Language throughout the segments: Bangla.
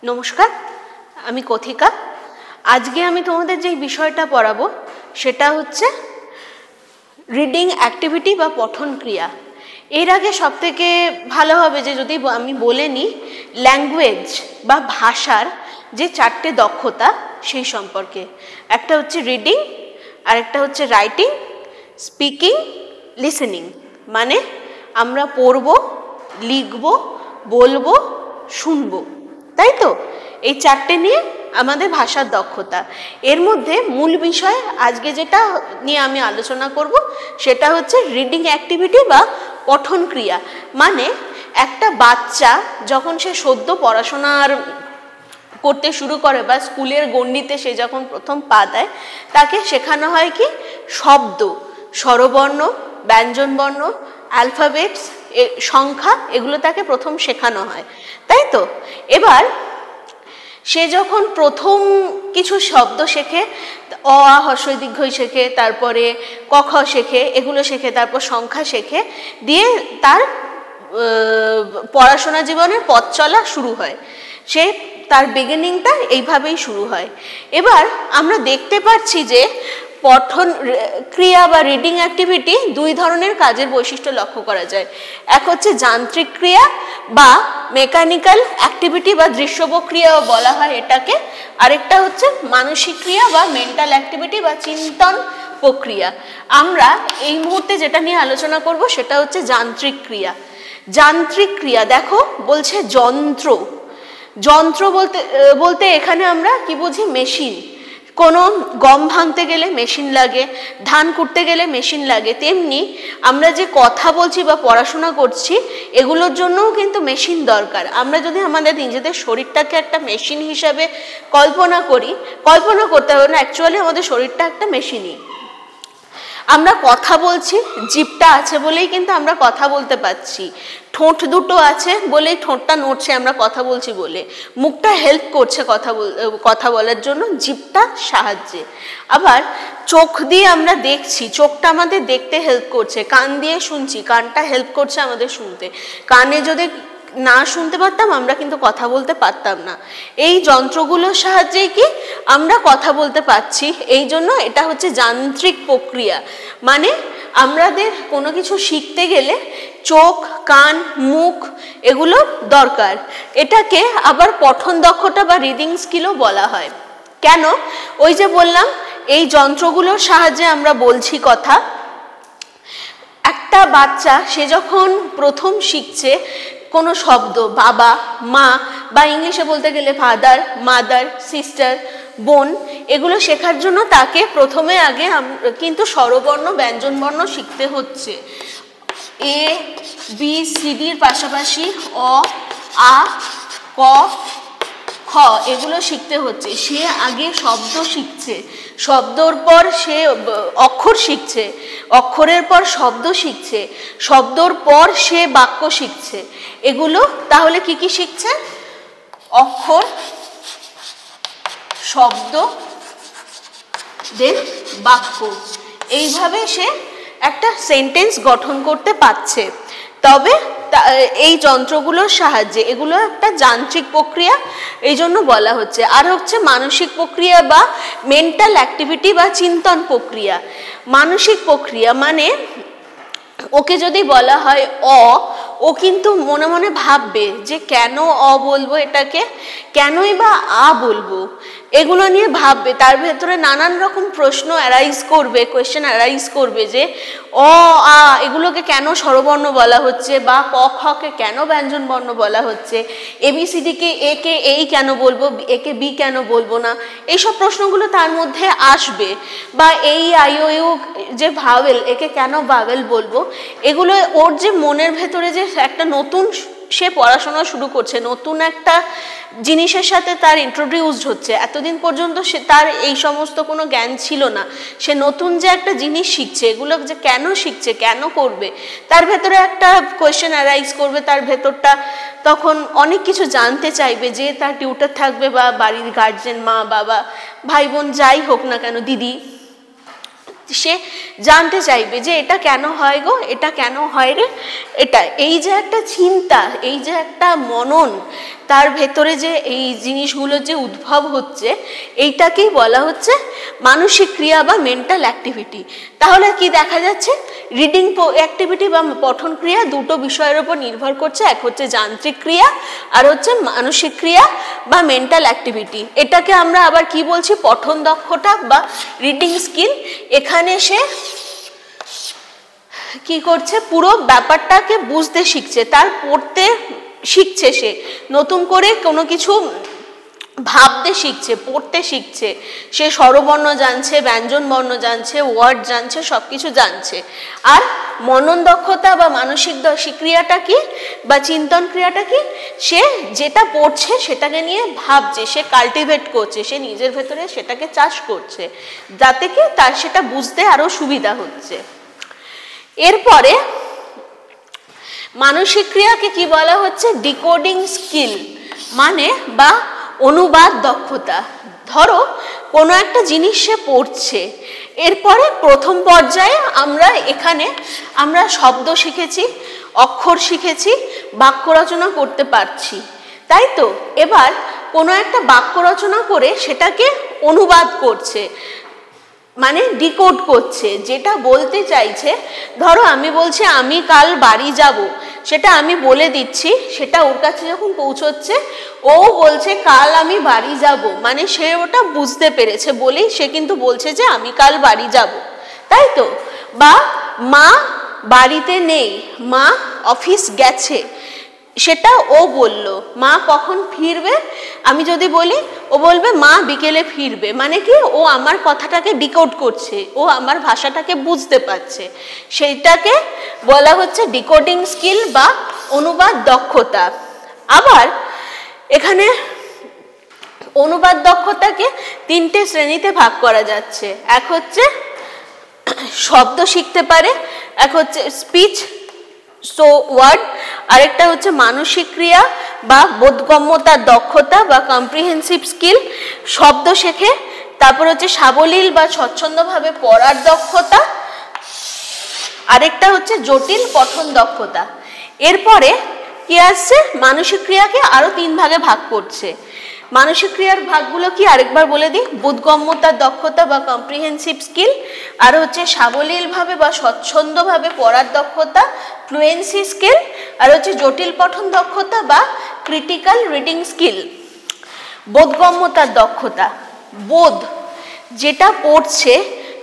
নমস্কার, আমি কথিকা। আজকে আমি তোমাদের যে বিষয়টা পড়াবো সেটা হচ্ছে রিডিং অ্যাক্টিভিটি বা পঠন ক্রিয়া। এর আগে সবথেকে ভালো হবে যে যদি আমি বলে নিই ল্যাঙ্গুয়েজ বা ভাষার যে চারটে দক্ষতা সেই সম্পর্কে। একটা হচ্ছে রিডিং, আরেকটা হচ্ছে রাইটিং, স্পিকিং, লিসেনিং। মানে আমরা পড়ব, লিখব, বলবো, শুনবো, তাই তো? এই চারটে নিয়ে আমাদের ভাষার দক্ষতা। এর মধ্যে মূল বিষয় আজকে যেটা নিয়ে আমি আলোচনা করব সেটা হচ্ছে রিডিং অ্যাক্টিভিটি বা পঠন ক্রিয়া। মানে একটা বাচ্চা যখন সে সদ্য পড়াশোনার করতে শুরু করে বা স্কুলের গণ্ডিতে সে যখন প্রথম পা দেয়, তাকে শেখানো হয় কি শব্দ, স্বরবর্ণ, ব্যঞ্জনবর্ণ, অ্যালফাবেটস, সংখ্যা, এগুলো তাকে প্রথম শেখানো হয়, তাই তো? এবার সে যখন প্রথম কিছু শব্দ শেখে, অ আ হ্রস্বই দীর্ঘই শেখে, তারপরে ক খ শেখে, এগুলো শেখে, তারপর সংখ্যা শেখে, দিয়ে তার পড়াশোনা জীবনের পথ চলা শুরু হয়। সে তার বিগিনিংটা এইভাবেই শুরু হয়। এবার আমরা দেখতে পাচ্ছি যে পঠন ক্রিয়া বা রিডিং অ্যাক্টিভিটি দুই ধরনের কাজের বৈশিষ্ট্য লক্ষ্য করা যায়। এক হচ্ছে যান্ত্রিক ক্রিয়া বা মেকানিক্যাল অ্যাক্টিভিটি বা দৃশ্যব ক্রিয়াও বলা হয় এটাকে। আরেকটা হচ্ছে মানসিক ক্রিয়া বা মেন্টাল অ্যাক্টিভিটি বা চিন্তন প্রক্রিয়া। আমরা এই মুহূর্তে যেটা নিয়ে আলোচনা করব সেটা হচ্ছে যান্ত্রিক ক্রিয়া। যান্ত্রিক ক্রিয়া দেখো বলছে যন্ত্র। যন্ত্র বলতে এখানে আমরা কি বুঝি? মেশিন। কোনো গম ভাঙতে গেলে মেশিন লাগে, ধান কুটতে গেলে মেশিন লাগে। তেমনি আমরা যে কথা বলছি বা পড়াশোনা করছি এগুলোর জন্যও কিন্তু মেশিন দরকার। আমরা যদি আমাদের নিজেদের শরীরটাকে একটা মেশিন হিসাবে কল্পনা করতে হবে না, অ্যাকচুয়ালি আমাদের শরীরটা একটা মেশিনই। আমরা কথা বলছি, জিভটা আছে বলেই কিন্তু আমরা কথা বলতে পারছি। ঠোঁট দুটো আছে বলেই ঠোঁটটা নড়ছে আমরা কথা বলছি বলে। মুখটা হেল্প করছে কথা বলার জন্য জিভটা সাহায্যে। আবার চোখ দিয়ে আমরা দেখছি, চোখটা আমাদের দেখতে হেল্প করছে। কান দিয়ে শুনছি, কানটা হেল্প করছে আমাদের শুনতে। কানে যদি না শুনতে পারতাম আমরা কিন্তু কথা বলতে পারতাম না। এই যন্ত্রগুলোর সাহায্যে কি আমরা কথা বলতে পারছি। এই জন্য এটা হচ্ছে যান্ত্রিক প্রক্রিয়া। মানে আমাদের কোনো কিছু শিখতে গেলে চোখ, কান, মুখ এগুলো দরকার। এটাকে আবার পঠন দক্ষতা বা রিডিং স্কিলও বলা হয়। কেন? ওই যে বললাম এই যন্ত্রগুলোর সাহায্যে আমরা বলছি কথা। একটা বাচ্চা সে যখন প্রথম শিখছে কোনো শব্দ, বাবা, মা, বা ইংলিশে বলতে গেলে ফাদার, মাদার, সিস্টার, বোন, এগুলো শেখার জন্য তাকে প্রথমে আগে কিন্তু স্বরবর্ণ, ব্যঞ্জনবর্ণ শিখতে হচ্ছে। এ বি সি ডির পাশাপাশি অ আ ক খ এগুলো শিখতে হচ্ছে। সে আগে শব্দ শিখছে, শব্দর পর সে অক্ষর শিখছে, অক্ষরের পর শব্দ শিখছে, শব্দর পর সে বাক্য শিখছে। এগুলো তাহলে কি কি শিখছে? অক্ষর, শব্দ, দেন বাক্য। এইভাবে সে একটা সেন্টেন্স গঠন করতে পারছে। তবে এই যন্ত্রগুলোর সাহায্যে, এগুলো একটা যান্ত্রিক প্রক্রিয়া, এই জন্য বলা হচ্ছে। আর হচ্ছে মানসিক প্রক্রিয়া বা মেন্টাল অ্যাক্টিভিটি বা চিন্তন প্রক্রিয়া। মানসিক প্রক্রিয়া মানে ওকে যদি বলা হয় ও কিন্তু মনে মনে ভাববে যে কেন বলবো এটাকে, কেনই বা বলবো, এগুলো নিয়ে ভাববে। তার ভেতরে নানান রকম প্রশ্ন কোয়েশ্চেন অ্যারাইজ করবে যে এগুলোকে কেন স্বরবর্ণ বলা হচ্ছে, বা ক খকে কেন ব্যঞ্জনবর্ণ বলা হচ্ছে, এবিসিডিকে একে এই কেন বলবো, একে বি কেন বলবো না, এইসব প্রশ্নগুলো তার মধ্যে আসবে। বা এই আইও যে ভাওয়েল, একে কেন ভাওয়েল বলবো, এগুলো ওর যে মনের ভেতরে যে একটা নতুন সে পড়াশোনা শুরু করছে, নতুন একটা জিনিসের সাথে তার ইন্ট্রোডিউসড হচ্ছে। এতদিন পর্যন্ত সে তার এই সমস্ত কোনো জ্ঞান ছিল না। সে নতুন যে একটা জিনিস শিখছে, এগুলো যে কেন শিখছে, কেন করবে, তার ভেতরে একটা কোয়েশ্চেন অ্যারাইজ করবে। তার ভেতরটা তখন অনেক কিছু জানতে চাইবে, যে তার টিউটর থাকবে বা বাড়ির গার্জেন, মা বাবা, ভাই বোন যাই হোক না কেন, দিদি, সে জানতে চাইবে যে এটা কেন হয় গো, এটা কেন হয় রে, এটা। এই যে একটা চিন্তা, এই যে একটা মনন তার ভেতরে যে এই জিনিসগুলো যে উদ্ভব হচ্ছে এইটাকেই বলা হচ্ছে মানসিক ক্রিয়া বা মেন্টাল অ্যাক্টিভিটি। তাহলে কি দেখা যাচ্ছে, রিডিং অ্যাক্টিভিটি বা পঠন ক্রিয়া দুটো বিষয়ের উপর নির্ভর করছে, এক হচ্ছে যান্ত্রিক ক্রিয়া আর হচ্ছে মানসিক ক্রিয়া বা মেন্টাল অ্যাক্টিভিটি। এটাকে আমরা আবার কি বলছি, পঠন দক্ষতা বা রিডিং স্কিল। এখানে সে কি করছে, পুরো ব্যাপারটাকে বুঝতে শিখছে, তার পড়তে শিখছে, সে নতুন করে কোনো কিছু ভাবতে শিখছে, পড়তে শিখছে, সে স্বরবর্ণ জানছে, ব্যঞ্জন বর্ণ জানছে, ওয়ার্ড জানছে, সব কিছু জানছে। আর মনন দক্ষতা বা মানসিক ক্রিয়াটা কি বা চিন্তন ক্রিয়াটা কি, সে যেটা পড়ছে সেটাকে নিয়ে ভাবছে, সে কাল্টিভেট করছে, সে নিজের ভেতরে সেটাকে চাষ করছে, যাতে কি তার সেটা বুঝতে আরো সুবিধা হচ্ছে। এরপরে মানসিক ক্রিয়াকে কি বলা হচ্ছে, ডিকোডিং স্কিল, মানে বা অনুবাদ দক্ষতা। ধরো কোনো একটা জিনিস সে পড়ছে, এরপরে প্রথম পর্যায়ে আমরা শব্দ শিখেছি, অক্ষর শিখেছি, বাক্য রচনা করতে পারছি, তাই তো? এবার কোনো একটা বাক্য রচনা করে সেটাকে অনুবাদ করছে, মানে ডিকোড করছে, যেটা বলতে চাইছে। ধরো আমি বলছি আমি কাল বাড়ি যাব, সেটা আমি বলে দিচ্ছি, সেটা ওর কাছে যখন পৌঁছচ্ছে ও বলছে কাল আমি বাড়ি যাব, মানে সে ওটা বুঝতে পেরেছে বলেই সে কিন্তু বলছে যে আমি কাল বাড়ি যাব, তাই তো? বা মা বাড়িতে নেই, মা অফিস গেছে, সেটা ও বলল। মা কখন ফিরবে, আমি যদি বলি ও বলবে মা বিকেলে ফিরবে, মানে কি ও আমার কথাটাকে ডিকোড করছে, ও আমার ভাষাটাকে বুঝতে পারছে, সেইটাকে বলা হচ্ছে ডিকোডিং স্কিল বা অনুবাদ দক্ষতা। আবার এখানে অনুবাদ দক্ষতাকে তিনটে শ্রেণীতে ভাগ করা যাচ্ছে। এক হচ্ছে শব্দ শিখতে পারে, এক হচ্ছে স্পিচ সো ওয়ার্ড, আরেকটা হচ্ছে মানসিক ক্রিয়া বা বোধগম্যতার দক্ষতা বা কম্প্রিহেন্সিভ স্কিল, শব্দ শেখে। তারপর হচ্ছে সাবলীল বা স্বচ্ছন্দভাবে পড়ার দক্ষতা, আরেকটা হচ্ছে জটিল পঠন দক্ষতা। এরপরে কি আসছে, মানসিক ক্রিয়াকে আরো 3 ভাগে ভাগ করছে। মানসিক ক্রিয়ার ভাগগুলো কি আরেকবার বলে দিই, বোধগম্যতার দক্ষতা বা কম্প্রিহেন্সিভ স্কিল, আর হচ্ছে সাবলীলভাবে বা স্বচ্ছন্দভাবে পড়ার দক্ষতা ফ্লুয়েন্সি স্কিল, আর হচ্ছে জটিল পঠন দক্ষতা বা ক্রিটিক্যাল রিডিং স্কিল। বোধগম্যতার দক্ষতা, বোধ যেটা পড়ছে,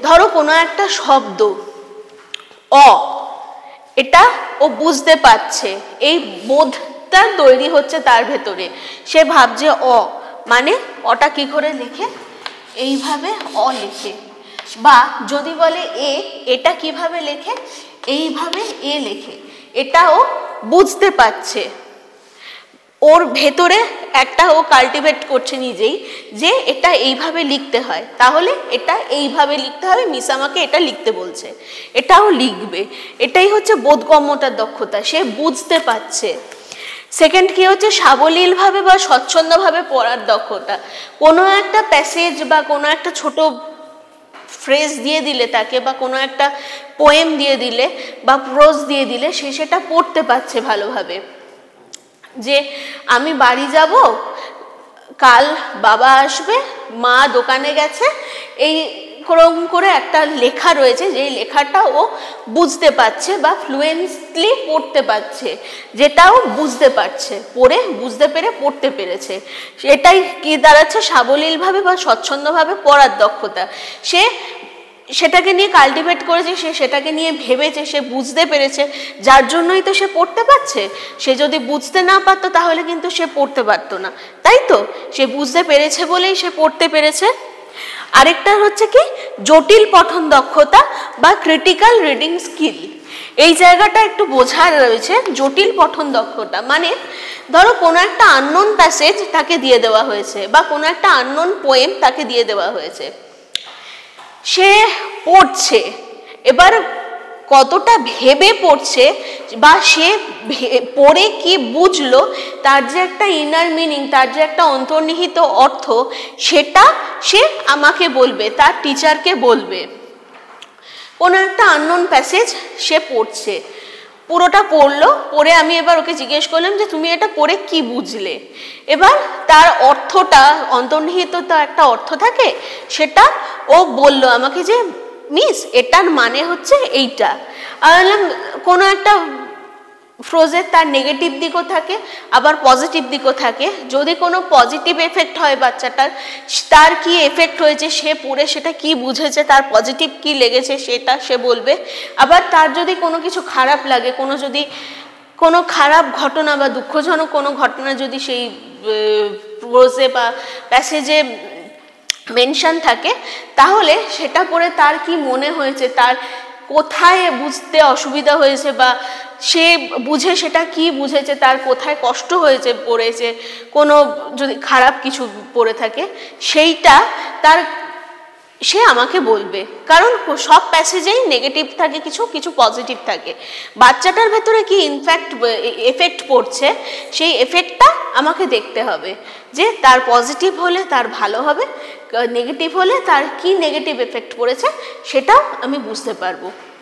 ধরো কোনো একটা শব্দ অ, এটা ও বুঝতে পারছে, এই বোধটা তৈরি হচ্ছে তার ভেতরে, সে ভাবছে অ, মানে অটা কি করে লেখে, এইভাবে অ লেখে। বা যদি বলে এ, এটা কিভাবে লেখে, এইভাবে এ লেখে, এটাও বুঝতে পারছে, ওর ভেতরে একটা ও কাল্টিভেট করছে নিজেই যে এটা এইভাবে লিখতে হয়, তাহলে এটা এইভাবে লিখতে হবে, মিস আমাকে এটা লিখতে বলছে, এটাও লিখবে। এটাই হচ্ছে বোধগম্যতার দক্ষতা, সে বুঝতে পারছে। সেকেন্ড কি হচ্ছে সাবলীলভাবে বা স্বচ্ছন্দভাবে পড়ার দক্ষতা। কোনো একটা প্যাসেজ বা কোনো একটা ছোট ফ্রেজ দিয়ে দিলে তাকে, বা কোনো একটা পোয়েম দিয়ে দিলে বা প্রোজ দিয়ে দিলে, সে সেটা পড়তে পারছে ভালোভাবে। যে আমি বাড়ি যাব, কাল বাবা আসবে, মা দোকানে গেছে, এই রকম করে একটা লেখা রয়েছে, যেই লেখাটা ও বুঝতে পারছে বা ফ্লুয়েন্টলি পড়তে পারছে, যেটাও বুঝতে পারছে, পড়ে বুঝতে পেরে পড়তে পেরেছে। এটাই কি দাঁড়াচ্ছে, সাবলীলভাবে বা স্বচ্ছন্দভাবে পড়ার দক্ষতা। সে সেটাকে নিয়ে কাল্টিভেট করেছে, সে সেটাকে নিয়ে ভেবেছে, সে বুঝতে পেরেছে, যার জন্যই তো সে পড়তে পারছে। সে যদি বুঝতে না পারতো তাহলে কিন্তু সে পড়তে পারতো না, তাই তো? সে বুঝতে পেরেছে বলেই সে পড়তে পেরেছে। আরেকটা হচ্ছে কি জটিল পঠন দক্ষতা বা ক্রিটিক্যাল রিডিং স্কিল। এই জায়গাটা একটু বোঝার রয়েছে। জটিল পঠন দক্ষতা মানে ধরো কোনো একটা আননোন প্যাসেজ তাকে দিয়ে দেওয়া হয়েছে, বা কোনো একটা আননোন পোয়েম তাকে দিয়ে দেওয়া হয়েছে, সে পড়ছে, এবার কতটা ভেবে পড়ছে বা সে পড়ে কি বুঝলো, তার যে একটা ইনার মিনিং, তার যে একটা অন্তর্নিহিত অর্থ, সেটা সে আমাকে বলবে, তার টিচারকে বলবে। কোনো একটা আননোন প্যাসেজ সে পড়ছে, পুরোটা পড়লো, পড়ে আমি এবার ওকে জিজ্ঞেস করলাম যে তুমি এটা পড়ে কি বুঝলে। এবার তার অর্থটা, অন্তর্নিহিত তো একটা অর্থ থাকে, সেটা ও বলল আমাকে যে মিস এটার মানে হচ্ছে এইটা। আমি বললাম কোনো একটা ফ্রোজের তার নেগেটিভ দিকও থাকে আবার পজিটিভ দিকও থাকে। যদি কোনো পজিটিভ এফেক্ট হয় বাচ্চাটার, তার কি এফেক্ট হয়েছে সে পড়ে সেটা কি বুঝেছে, তার পজিটিভ কি লেগেছে সেটা সে বলবে। আবার তার যদি কোনো কিছু খারাপ লাগে, কোনো খারাপ ঘটনা বা দুঃখজনক কোনো ঘটনা যদি সেই প্রোজে বা প্যাসেজে মেনশন থাকে, তাহলে সেটা পড়ে তার কি মনে হয়েছে, তার কোথায় বুঝতে অসুবিধা হয়েছে বা সে বুঝে সেটা কি বুঝেছে, তার কোথায় কষ্ট হয়েছে পড়েছে, কোনো যদি খারাপ কিছু পড়ে থাকে সেইটা সে আমাকে বলবে। কারণ সব প্যাসেজেই নেগেটিভ থাকে, কিছু কিছু পজিটিভ থাকে। বাচ্চাটার ভেতরে কি ইনফ্যাক্ট এফেক্ট পড়ছে, সেই এফেক্টটা আমাকে দেখতে হবে যে তার পজিটিভ হলে তার ভালো হবে, নেগেটিভ হলে তার কি নেগেটিভ এফেক্ট পড়েছে সেটাও আমি বুঝতে পারবো।